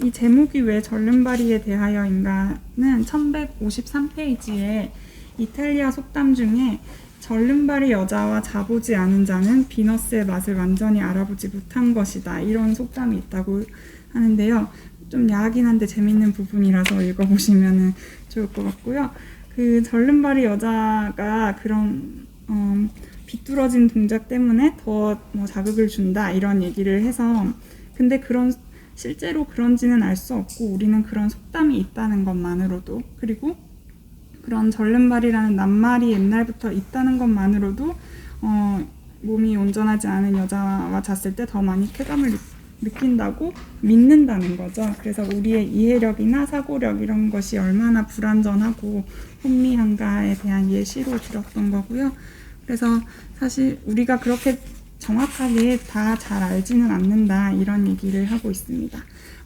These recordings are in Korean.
이 제목이 왜 절름발이에 대하여인가는 1153페이지에 이탈리아 속담 중에 절름발이 여자와 자보지 않은 자는 비너스의 맛을 완전히 알아보지 못한 것이다, 이런 속담이 있다고 하는데요. 좀 야하긴 한데 재밌는 부분이라서 읽어보시면 좋을 것 같고요. 그 절름발이 여자가 그런 비뚤어진 동작 때문에 더 뭐 자극을 준다, 이런 얘기를 해서, 근데 실제로 그런지는 알 수 없고, 우리는 그런 속담이 있다는 것만으로도, 그리고 그런 절름발이라는 낱말이 옛날부터 있다는 것만으로도 몸이 온전하지 않은 여자와 잤을 때 더 많이 쾌감을 느낀다고 믿는다는 거죠. 그래서 우리의 이해력이나 사고력 이런 것이 얼마나 불완전하고 혼미한가에 대한 예시로 들었던 거고요. 그래서 사실 우리가 그렇게 정확하게 다 잘 알지는 않는다, 이런 얘기를 하고 있습니다.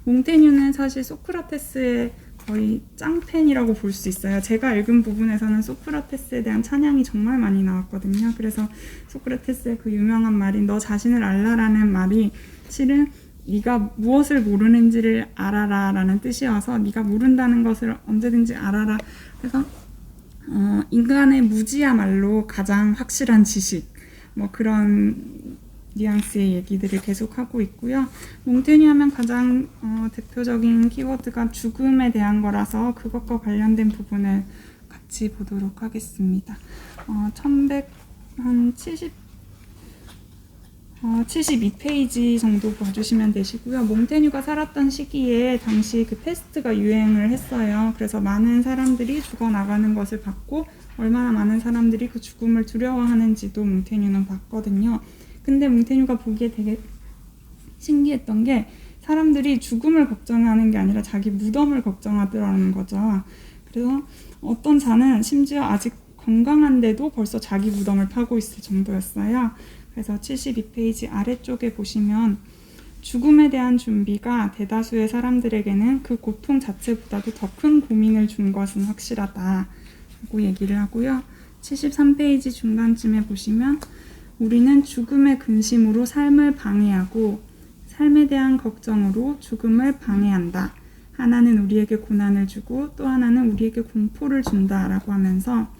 몽테뉴는 사실 소크라테스의 거의 짱팬이라고 볼 수 있어요. 제가 읽은 부분에서는 소크라테스에 대한 찬양이 정말 많이 나왔거든요. 그래서 소크라테스의 그 유명한 말인 너 자신을 알라라는 말이 실은 네가 무엇을 모르는지를 알아라 라는 뜻이어서, 네가 모른다는 것을 언제든지 알아라. 그래서 인간의 무지야말로 가장 확실한 지식, 뭐 그런 뉘앙스의 얘기들을 계속하고 있고요. 몽테뉴 하면 가장 대표적인 키워드가 죽음에 대한 거라서 그것과 관련된 부분을 같이 보도록 하겠습니다. 72페이지 정도 봐주시면 되시고요. 몽테뉴가 살았던 시기에 당시 그 패스트가 유행을 했어요. 그래서 많은 사람들이 죽어나가는 것을 봤고, 얼마나 많은 사람들이 그 죽음을 두려워하는지도 몽테뉴는 봤거든요. 근데 몽테뉴가 보기에 되게 신기했던 게, 사람들이 죽음을 걱정하는 게 아니라 자기 무덤을 걱정하더라는 거죠. 그래서 어떤 자는 심지어 아직 건강한데도 벌써 자기 무덤을 파고 있을 정도였어요. 그래서 72페이지 아래쪽에 보시면 죽음에 대한 준비가 대다수의 사람들에게는 그 고통 자체보다도 더 큰 고민을 준 것은 확실하다 라고 얘기를 하고요. 73페이지 중간쯤에 보시면 우리는 죽음의 근심으로 삶을 방해하고 삶에 대한 걱정으로 죽음을 방해한다. 하나는 우리에게 고난을 주고 또 하나는 우리에게 공포를 준다라고 하면서,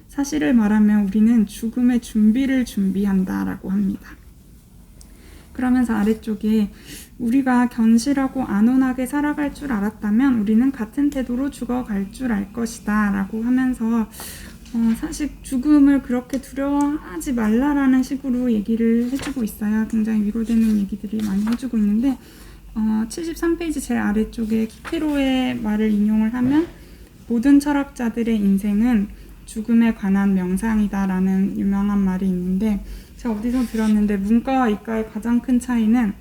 사실을 말하면 우리는 죽음의 준비를 준비한다라고 합니다. 그러면서 아래쪽에 우리가 견실하고 안온하게 살아갈 줄 알았다면 우리는 같은 태도로 죽어갈 줄 알 것이다 라고 하면서, 사실 죽음을 그렇게 두려워하지 말라라는 식으로 얘기를 해주고 있어요. 굉장히 위로되는 얘기들이 많이 해주고 있는데, 73페이지 제일 아래쪽에 키케로의 말을 인용을 하면 모든 철학자들의 인생은 죽음에 관한 명상이다라는 유명한 말이 있는데, 제가 어디서 들었는데 문과와 이과의 가장 큰 차이는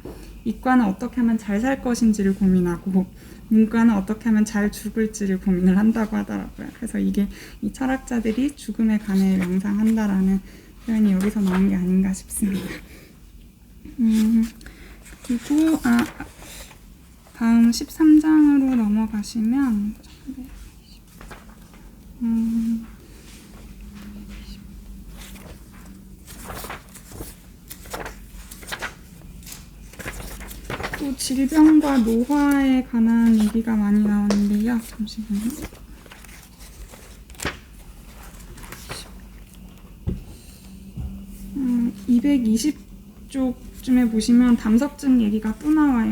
이과는 어떻게 하면 잘 살 것인지를 고민하고 문과는 어떻게 하면 잘 죽을지를 고민을 한다고 하더라고요. 그래서 이게 이 철학자들이 죽음에 관해 명상한다라는 표현이 여기서 나온 게 아닌가 싶습니다. 그리고 다음 13장으로 넘어가시면 또 질병과 노화에 관한 얘기가 많이 나오는데요. 잠시만요. 220쪽쯤에 보시면 담석증 얘기가 또 나와요.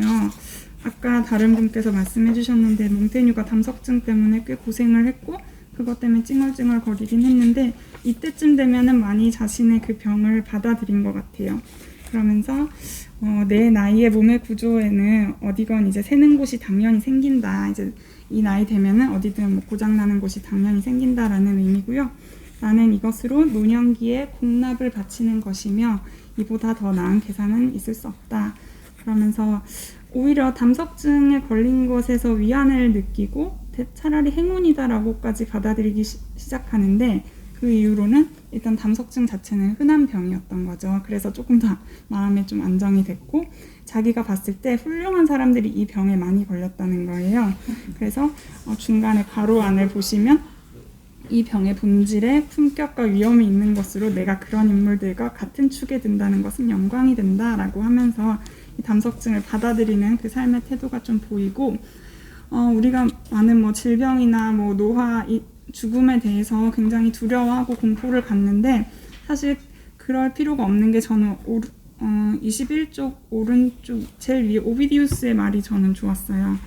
아까 다른 분께서 말씀해 주셨는데 몽테뉴가 담석증 때문에 꽤 고생을 했고 그것 때문에 찡얼찡얼 거리긴 했는데, 이때쯤 되면은 많이 자신의 그 병을 받아들인 것 같아요. 그러면서 내 나이의 몸의 구조에는 어디건 이제 새는 곳이 당연히 생긴다. 이제 이 나이 되면은 어디든 뭐 고장나는 곳이 당연히 생긴다라는 의미고요. 나는 이것으로 노년기에 공납을 바치는 것이며 이보다 더 나은 계산은 있을 수 없다. 그러면서 오히려 담석증에 걸린 것에서 위안을 느끼고 차라리 행운이다라고까지 받아들이기 시작하는데, 그 이후로는 일단 담석증 자체는 흔한 병이었던 거죠. 그래서 조금 더 마음에 좀 안정이 됐고, 자기가 봤을 때 훌륭한 사람들이 이 병에 많이 걸렸다는 거예요. 그래서 중간에 가로 안을 보시면 이 병의 본질에 품격과 위험이 있는 것으로 내가 그런 인물들과 같은 축에 든다는 것은 영광이 된다라고 하면서 이 담석증을 받아들이는 그 삶의 태도가 좀 보이고, 우리가 많은 뭐 질병이나 뭐 노화, 죽음에 대해서 굉장히 두려워하고 공포를 갖는데 사실 그럴 필요가 없는 게 저는 21쪽 오른쪽 제일 위에 오비디우스의 말이 저는 좋았어요.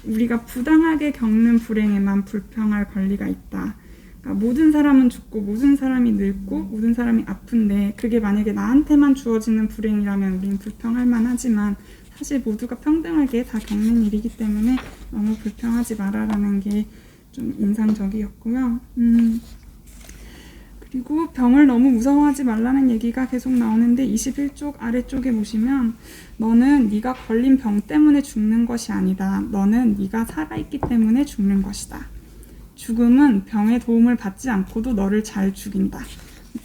우리가 부당하게 겪는 불행에만 불평할 권리가 있다. 그러니까 모든 사람은 죽고 모든 사람이 늙고 모든 사람이 아픈데 그게 만약에 나한테만 주어지는 불행이라면 우리는 불평할 만하지만 사실 모두가 평등하게 다 겪는 일이기 때문에 너무 불평하지 마라라는 게 좀 인상적이었고요. 그리고 병을 너무 무서워하지 말라는 얘기가 계속 나오는데 21쪽 아래쪽에 보시면 너는 네가 걸린 병 때문에 죽는 것이 아니다. 너는 네가 살아있기 때문에 죽는 것이다. 죽음은 병의 도움을 받지 않고도 너를 잘 죽인다.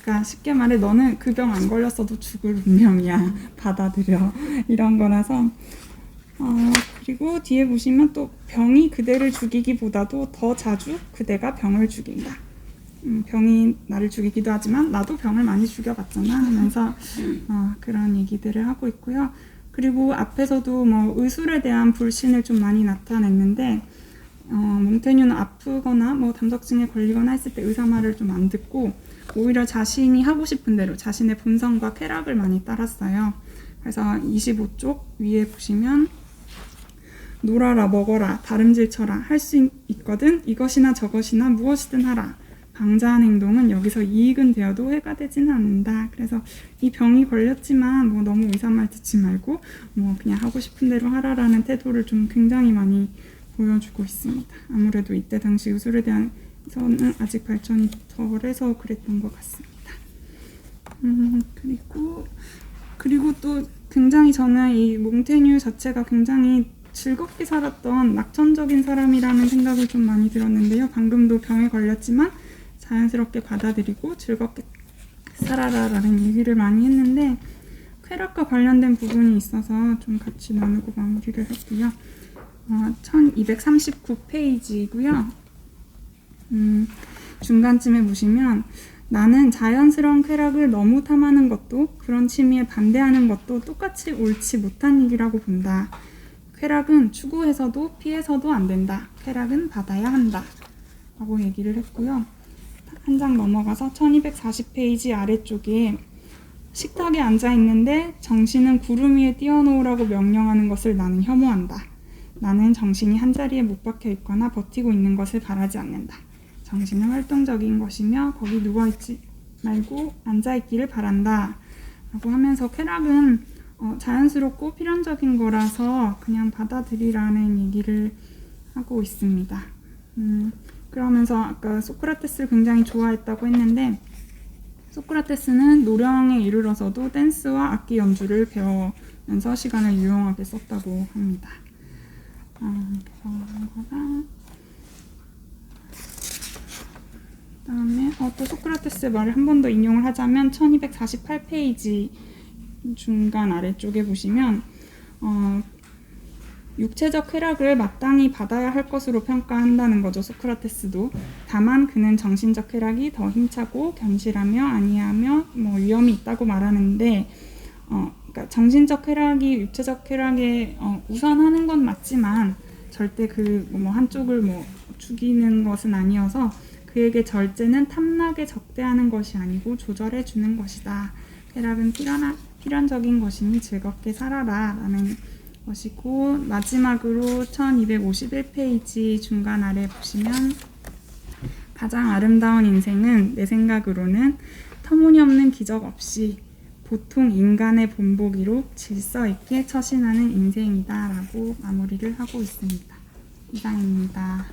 그러니까 쉽게 말해 너는 그 병 안 걸렸어도 죽을 운명이야. 받아들여. 이런 거라서 그리고 뒤에 보시면 또 병이 그대를 죽이기보다도 더 자주 그대가 병을 죽인다. 병이 나를 죽이기도 하지만 나도 병을 많이 죽여봤잖아 하면서 그런 얘기들을 하고 있고요. 그리고 앞에서도 뭐 의술에 대한 불신을 좀 많이 나타냈는데 몽테뉴는 아프거나 뭐 담석증에 걸리거나 했을 때 의사 말을 좀 안 듣고 오히려 자신이 하고 싶은 대로 자신의 본성과 쾌락을 많이 따랐어요. 그래서 25쪽 위에 보시면 놀아라 먹어라 다름질 쳐라 할 수 있거든 이것이나 저것이나 무엇이든 하라. 방자한 행동은 여기서 이익은 되어도 해가 되지는 않는다. 그래서 이 병이 걸렸지만 뭐 너무 의사 말 듣지 말고 뭐 그냥 하고 싶은 대로 하라라는 태도를 좀 굉장히 많이 보여주고 있습니다. 아무래도 이때 당시 의술에 대해서는 아직 발전이 덜해서 그랬던 것 같습니다. 그리고 또 굉장히 저는 이 몽테뉴 자체가 굉장히 즐겁게 살았던 낙천적인 사람이라는 생각을 좀 많이 들었는데요. 방금도 병에 걸렸지만 자연스럽게 받아들이고 즐겁게 살아라라는 얘기를 많이 했는데 쾌락과 관련된 부분이 있어서 좀 같이 나누고 마무리를 했고요. 1239페이지이고요. 중간쯤에 보시면 나는 자연스러운 쾌락을 너무 탐하는 것도 그런 취미에 반대하는 것도 똑같이 옳지 못한 일이라고 본다. 쾌락은 추구해서도 피해서도 안 된다. 쾌락은 받아야 한다. 라고 얘기를 했고요. 한 장 넘어가서 1240페이지 아래쪽에 식탁에 앉아 있는데 정신은 구름 위에 띄워놓으라고 명령하는 것을 나는 혐오한다. 나는 정신이 한자리에 못 박혀 있거나 버티고 있는 것을 바라지 않는다. 정신은 활동적인 것이며 거기 누워있지 말고 앉아있기를 바란다. 라고 하면서 쾌락은 자연스럽고 필연적인 거라서 그냥 받아들이라는 얘기를 하고 있습니다. 그러면서 아까 소크라테스를 굉장히 좋아했다고 했는데 소크라테스는 노령에 이르러서도 댄스와 악기 연주를 배우면서 시간을 유용하게 썼다고 합니다. 그다음에 또 소크라테스의 말을 한 번 더 인용을 하자면 1248페이지 중간 아래쪽에 보시면 육체적 쾌락을 마땅히 받아야 할 것으로 평가한다는 거죠. 소크라테스도. 다만 그는 정신적 쾌락이 더 힘차고 견실하며 아니하며 뭐 위험이 있다고 말하는데 그러니까 정신적 쾌락이 육체적 쾌락에 우선하는 건 맞지만 절대 그 뭐 한쪽을 뭐 죽이는 것은 아니어서 그에게 절제는 탐나게 적대하는 것이 아니고 조절해 주는 것이다. 쾌락은 필연적인 것이니 즐겁게 살아라 라는 것이고 마지막으로 1251페이지 중간 아래 보시면 가장 아름다운 인생은 내 생각으로는 터무니없는 기적 없이 보통 인간의 본보기로 질서 있게 처신하는 인생이다 라고 마무리를 하고 있습니다. 이상입니다.